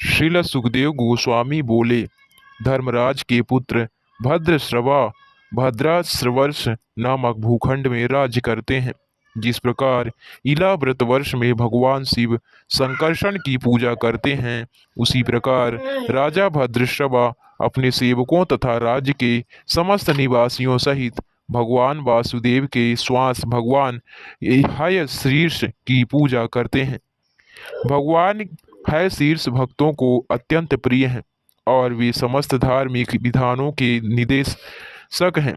श्रील सुखदेव गोस्वामी बोले, धर्मराज के पुत्र भद्रश्रवा भद्राश्रवर्ष नामक भूखंड में राज्य करते हैं। जिस प्रकार इला व्रत वर्ष में भगवान शिव संकर्षण की पूजा करते हैं, उसी प्रकार राजा भद्रश्रवा अपने सेवकों तथा राज्य के समस्त निवासियों सहित भगवान वासुदेव के श्वास भगवान हय शीर्ष की पूजा करते हैं। भगवान है शीर्ष भक्तों को अत्यंत प्रिय हैं और वे समस्त धार्मिक विधानों के निदेशक हैं।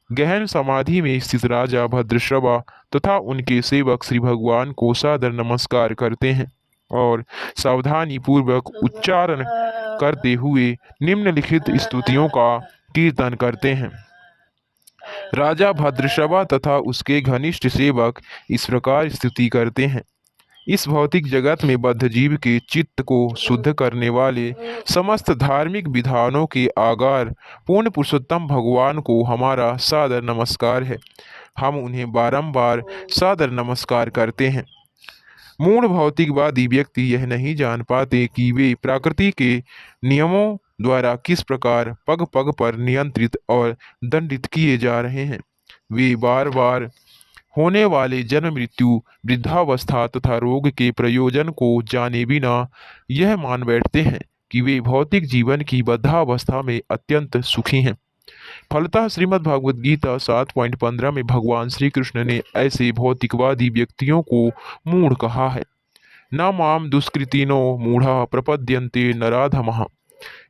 गहन समाधि में स्थित राजा भद्रश्रवा तथा उनके सेवक श्री भगवान को सादर नमस्कार करते हैं और सावधानी पूर्वक उच्चारण करते हुए निम्नलिखित स्तुतियों का कीर्तन करते हैं। राजा भद्रश्रवा तथा उसके घनिष्ठ सेवक इस प्रकार स्तुति करते हैं। इस भौतिक जगत में बद्ध जीव के चित्त को शुद्ध करने वाले समस्त धार्मिक विधानों के आगार पूर्ण पुरुषोत्तम भगवान को हमारा सादर नमस्कार है। हम उन्हें बारंबार सादर नमस्कार करते हैं। मूढ़ भौतिकवादी व्यक्ति यह नहीं जान पाते कि वे प्रकृति के नियमों द्वारा किस प्रकार पग पग पर नियंत्रित और दंडित किए जा रहे हैं। वे बार बार होने वाले जन्म मृत्यु, वृद्धावस्था तथा रोग के प्रयोजन को जाने बिना यह मान बैठते हैं कि वे भौतिक जीवन की बद्धावस्था में अत्यंत सुखी हैं। फलतः श्रीमद् भागवत गीता 7.15 में भगवान श्री कृष्ण ने ऐसे भौतिकवादी व्यक्तियों को मूढ़ कहा है। न माम दुष्कृतिनो मूढ़ा प्रपद्यन्ते नराधमः।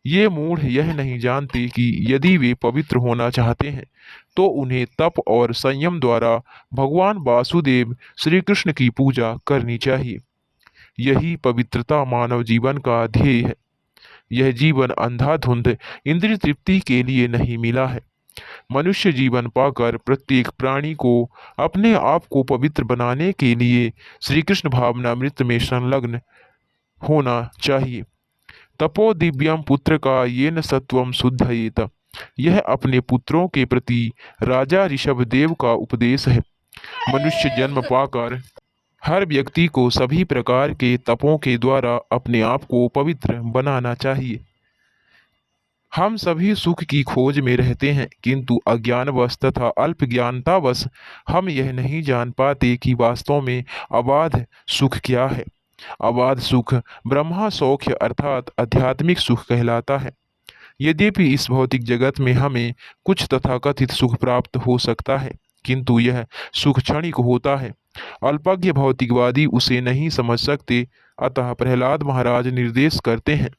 ये मूढ़ यह नहीं जानते कि यदि वे पवित्र होना चाहते हैं तो उन्हें तप और संयम द्वारा भगवान वासुदेव श्री कृष्ण की पूजा करनी चाहिए। यही पवित्रता मानव जीवन का ध्येय है। यह जीवन अंधाधुंध इंद्रिय तृप्ति के लिए नहीं मिला है। मनुष्य जीवन पाकर प्रत्येक प्राणी को अपने आप को पवित्र बनाने के लिए श्री कृष्ण भावनामृत में संलग्न होना चाहिए। तपो दिव्यम पुत्र का ये न सत्वम शुद्धयेत। यह अपने पुत्रों के प्रति राजा ऋषभदेव का उपदेश है। मनुष्य जन्म पाकर हर व्यक्ति को सभी प्रकार के तपों के द्वारा अपने आप को पवित्र बनाना चाहिए। हम सभी सुख की खोज में रहते हैं, किंतु अज्ञानवश तथा अल्प ज्ञानतावश हम यह नहीं जान पाते कि वास्तव में अबाध सुख क्या है। अबाध सुख ब्रह्मा सौख्य अर्थात आध्यात्मिक सुख कहलाता है। यद्यपि इस भौतिक जगत में हमें कुछ तथाकथित सुख प्राप्त हो सकता है, किंतु यह सुख क्षणिक होता है। अल्पज्ञ भौतिकवादी उसे नहीं समझ सकते। अतः प्रहलाद महाराज निर्देश करते हैं,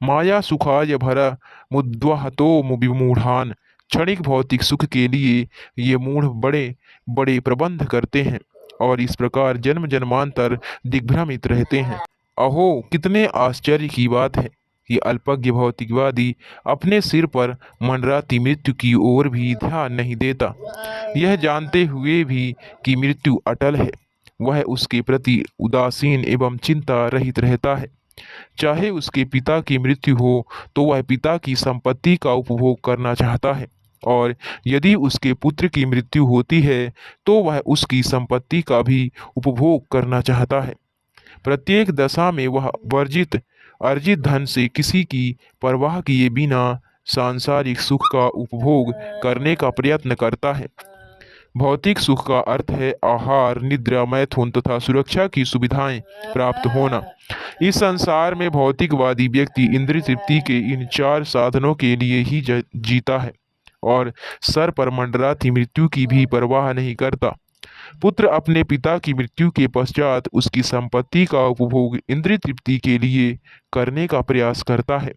माया सुखाय भरा मुद्वहतो विमूढ़ान। क्षणिक भौतिक सुख के लिए ये मूढ़ बड़े बड़े प्रबंध करते हैं और इस प्रकार जन्म जन्मांतर दिग्भ्रमित रहते हैं। अहो, कितने आश्चर्य की बात है कि अल्पज्ञ भौतिकवादी अपने सिर पर मंडराती मृत्यु की ओर भी ध्यान नहीं देता। यह जानते हुए भी कि मृत्यु अटल है, वह उसके प्रति उदासीन एवं चिंता रहित रहता है। चाहे उसके पिता की मृत्यु हो तो वह पिता की संपत्ति का उपभोग करना चाहता है, और यदि उसके पुत्र की मृत्यु होती है तो वह उसकी संपत्ति का भी उपभोग करना चाहता है। प्रत्येक दशा में वह वर्जित अर्जित धन से किसी की परवाह किए बिना सांसारिक सुख का उपभोग करने का प्रयत्न करता है। भौतिक सुख का अर्थ है आहार, निद्रा, मैथुन तथा सुरक्षा की सुविधाएं प्राप्त होना। इस संसार में भौतिकवादी व्यक्ति इंद्रिय तृप्ति के इन चार साधनों के लिए ही जीता है और सर पर मंडराती मृत्यु की भी परवाह नहीं करता। पुत्र अपने पिता की मृत्यु के पश्चात उसकी संपत्ति का उपभोग इंद्रिय तृप्ति के लिए करने का प्रयास करता है।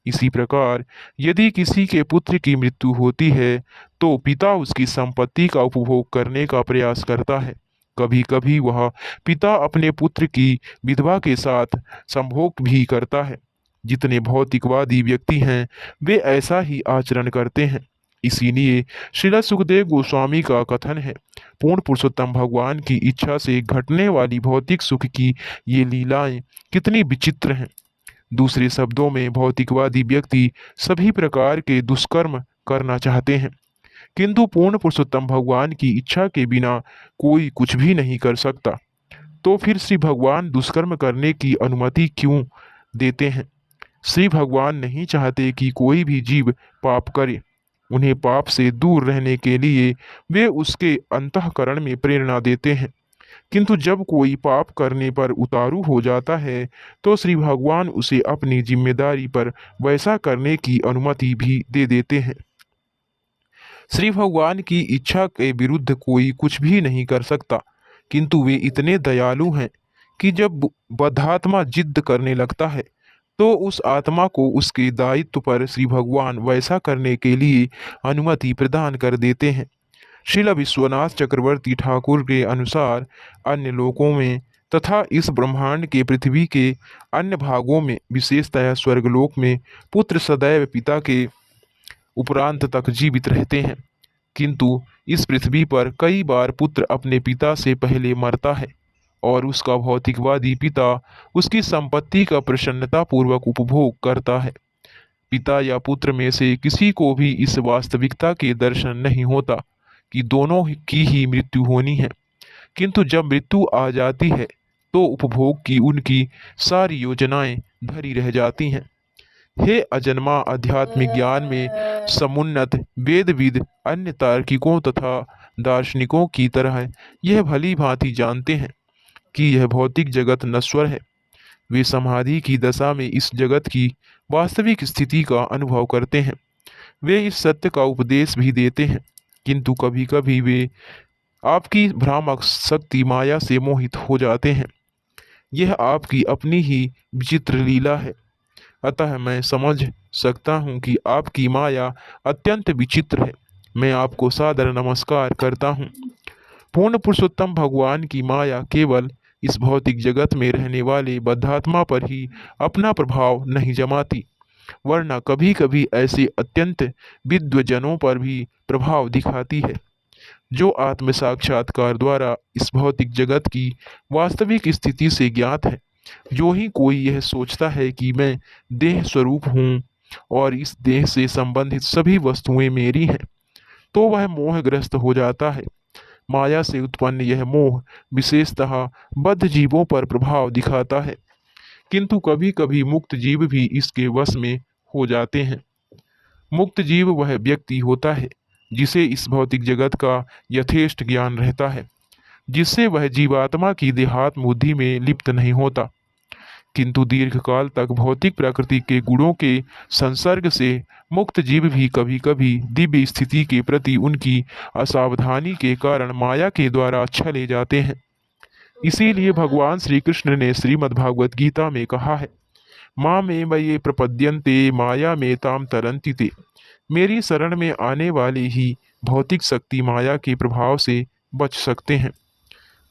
इसी प्रकार यदि किसी के पुत्र की मृत्यु होती है तो पिता उसकी संपत्ति का उपभोग करने का प्रयास करता है। कभी कभी वह पिता अपने पुत्र की विधवा के साथ संभोग भी करता है। जितने भौतिकवादी व्यक्ति हैं वे ऐसा ही आचरण करते हैं। इसीलिए श्रील सुखदेव गोस्वामी का कथन है, पूर्ण पुरुषोत्तम भगवान की इच्छा से घटने वाली भौतिक सुख की ये लीलाएं कितनी विचित्र हैं। दूसरे शब्दों में भौतिकवादी व्यक्ति सभी प्रकार के दुष्कर्म करना चाहते हैं, किंतु पूर्ण पुरुषोत्तम भगवान की इच्छा के बिना कोई कुछ भी नहीं कर सकता। तो फिर श्री भगवान दुष्कर्म करने की अनुमति क्यों देते हैं? श्री भगवान नहीं चाहते कि कोई भी जीव पाप करे। उन्हें पाप से दूर रहने के लिए वे उसके अंतःकरण में प्रेरणा देते हैं। किंतु जब कोई पाप करने पर उतारू हो जाता है तो श्री भगवान उसे अपनी जिम्मेदारी पर वैसा करने की अनुमति भी दे देते हैं। श्री भगवान की इच्छा के विरुद्ध कोई कुछ भी नहीं कर सकता, किंतु वे इतने दयालु हैं कि जब बद्धात्मा जिद करने लगता है तो उस आत्मा को उसके दायित्व पर श्री भगवान वैसा करने के लिए अनुमति प्रदान कर देते हैं। श्रील विश्वनाथ चक्रवर्ती ठाकुर के अनुसार अन्य लोकों में तथा इस ब्रह्मांड के पृथ्वी के अन्य भागों में, विशेषतः स्वर्गलोक में, पुत्र सदैव पिता के उपरांत तक जीवित रहते हैं। किंतु इस पृथ्वी पर कई बार पुत्र अपने पिता से पहले मरता है और उसका भौतिकवादी पिता उसकी संपत्ति का प्रसन्नतापूर्वक उपभोग करता है। पिता या पुत्र में से किसी को भी इस वास्तविकता के दर्शन नहीं होता कि दोनों की ही मृत्यु होनी है। किंतु जब मृत्यु आ जाती है तो उपभोग की उनकी सारी योजनाएं धरी रह जाती हैं। हे अजन्मा आध्यात्मिक ज्ञान में समुन्नत वेदविद अन्य तार्किकों तथा दार्शनिकों की तरह यह भली भांति जानते हैं कि यह भौतिक जगत नश्वर है। वे समाधि की दशा में इस जगत की वास्तविक स्थिति का अनुभव करते हैं। वे इस सत्य का उपदेश भी देते हैं, किंतु कभी कभी वे आपकी भ्रामक शक्ति माया से मोहित हो जाते हैं। यह आपकी अपनी ही विचित्र लीला है। अतः मैं समझ सकता हूँ कि आपकी माया अत्यंत विचित्र है। मैं आपको सादर नमस्कार करता हूँ। पूर्ण पुरुषोत्तम भगवान की माया केवल इस भौतिक जगत में रहने वाले बद्धात्मा पर ही अपना प्रभाव नहीं जमाती, वरना कभी कभी ऐसे अत्यंत विद्वजनों पर भी प्रभाव दिखाती है जो आत्म साक्षात्कार द्वारा इस भौतिक जगत की वास्तविक स्थिति से ज्ञात है। जो ही कोई यह सोचता है कि मैं देह स्वरूप हूँ और इस देह से संबंधित सभी वस्तुएं मेरी हैं, तो वह मोहग्रस्त हो जाता है। माया से उत्पन्न यह मोह विशेषतः बद्ध जीवों पर प्रभाव दिखाता है, किंतु कभी कभी मुक्त जीव भी इसके वश में हो जाते हैं। मुक्त जीव वह व्यक्ति होता है जिसे इस भौतिक जगत का यथेष्ट ज्ञान रहता है, जिससे वह जीवात्मा की देहात्म बुद्धि में लिप्त नहीं होता। किंतु दीर्घकाल तक भौतिक प्रकृति के गुणों के संसर्ग से मुक्त जीव भी कभी कभी दिव्य स्थिति के प्रति उनकी असावधानी के कारण माया के द्वारा छले जाते हैं। इसीलिए भगवान श्री कृष्ण ने श्रीमद् भागवत गीता में कहा है, माँ में ये प्रपद्यन्ते माया में ताम तरन्ति ते। मेरी शरण में आने वाले ही भौतिक शक्ति माया के प्रभाव से बच सकते हैं।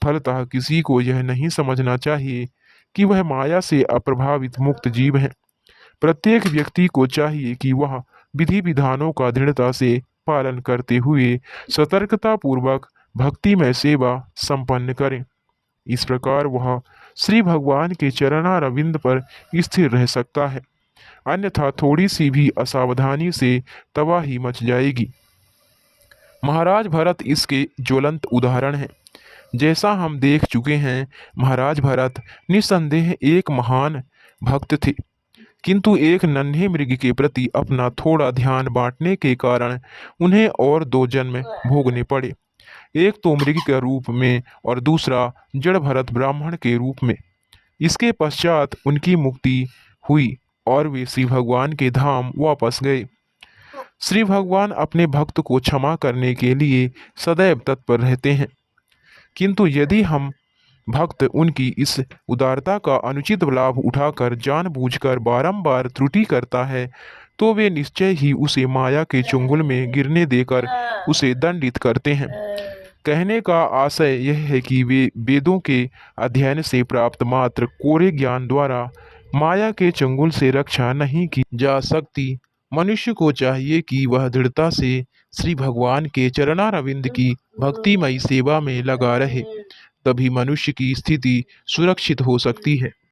फलतः किसी को यह नहीं समझना चाहिए कि वह माया से अप्रभावित मुक्त जीव है। प्रत्येक व्यक्ति को चाहिए कि वह विधि विधानों का दृढ़ता से पालन करते हुए सतर्कता पूर्वक भक्तिमय सेवा संपन्न करे। इस प्रकार वह श्री भगवान के चरणारविंद पर स्थिर रह सकता है, अन्यथा थोड़ी सी भी असावधानी से तबाही मच जाएगी। महाराज भरत इसके ज्वलंत उदाहरण हैं। जैसा हम देख चुके हैं, महाराज भरत निस्संदेह एक महान भक्त थे, किंतु एक नन्हे मृग के प्रति अपना थोड़ा ध्यान बांटने के कारण उन्हें और दो जन्म भोगने पड़े, एक तो मृग के रूप में और दूसरा जड़ भरत ब्राह्मण के रूप में। इसके पश्चात उनकी मुक्ति हुई और वे श्री भगवान के धाम वापस गए। श्री भगवान अपने भक्त को क्षमा करने के लिए सदैव तत्पर रहते हैं, किंतु यदि हम भक्त उनकी इस उदारता का अनुचित लाभ उठाकर जानबूझकर बारंबार त्रुटि करता है तो वे निश्चय ही उसे माया के चुंगल में गिरने देकर उसे दंडित करते हैं। कहने का आशय यह है कि वे वेदों के अध्ययन से प्राप्त मात्र कोरे ज्ञान द्वारा माया के चंगुल से रक्षा नहीं की जा सकती। मनुष्य को चाहिए कि वह दृढ़ता से श्री भगवान के चरणारविंद की भक्तिमयी सेवा में लगा रहे, तभी मनुष्य की स्थिति सुरक्षित हो सकती है।